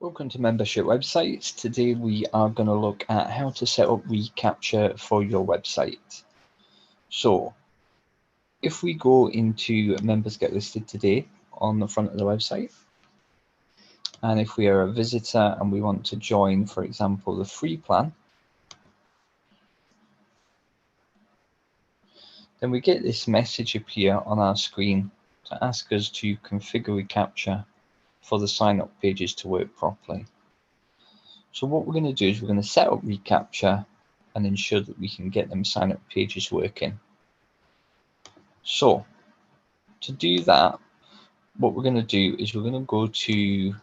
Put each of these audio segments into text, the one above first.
Welcome to Membership Websites. Today we are going to look at how to set up reCaptcha for your website. So if we go into Members Get Listed Today on the front of the website, and if we are a visitor and we want to join, for example, the free plan, then we get this message appear on our screen to ask us to configure reCaptcha for the sign up pages to work properly. So what we're going to do is we're going to set up reCaptcha and ensure that we can get them sign up pages working. So to do that, what we're going to do is we're going to go to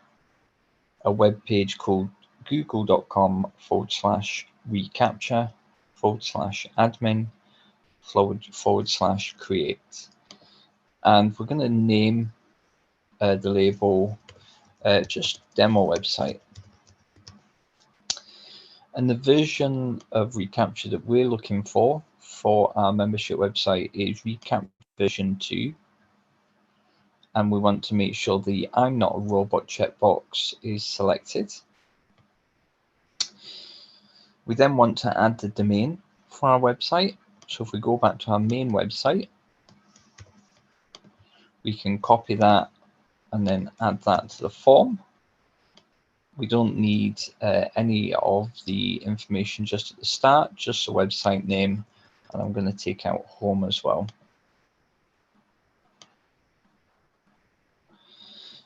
a web page called google.com/reCaptcha/admin/create. And we're going to name the label just demo website. And the version of reCaptcha that we're looking for our membership website is reCaptcha version 2. And we want to make sure the I'm not a robot checkbox is selected. We then want to add the domain for our website. So if we go back to our main website, we can copy that and then add that to the form. We don't need any of the information just at the start, just the website name, and I'm going to take out home as well.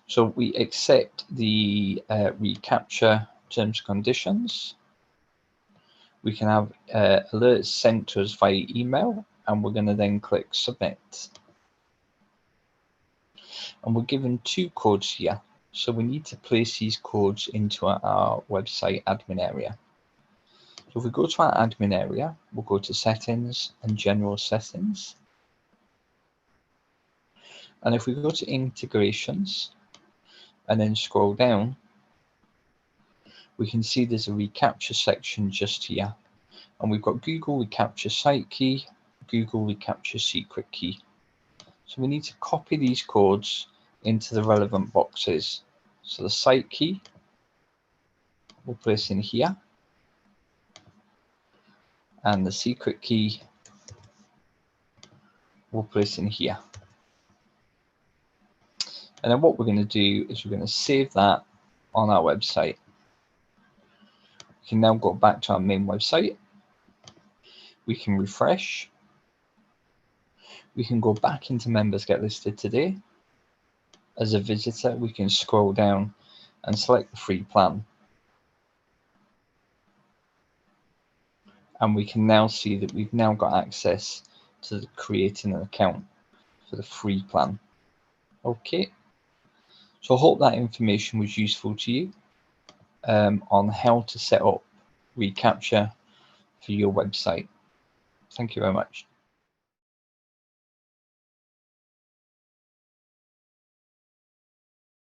So we accept the reCaptcha terms and conditions. We can have alerts sent to us via email, and we're going to then click submit. And we're given 2 codes here. So we need to place these codes into our website admin area. So if we go to our admin area, we'll go to settings and general settings. And if we go to integrations and then scroll down, we can see there's a reCaptcha section just here. And we've got Google reCaptcha site key, Google reCaptcha secret key. So we need to copy these codes into the relevant boxes. So the site key we'll place in here, and the secret key we'll place in here. And then what we're going to do is we're going to save that on our website. We can now go back to our main website. We can refresh. We can go back into Members Get Listed Today. As a visitor, we can scroll down and select the free plan. And we can now see that we've now got access to creating an account for the free plan. Okay. So I hope that information was useful to you on how to set up reCaptcha for your website. Thank you very much.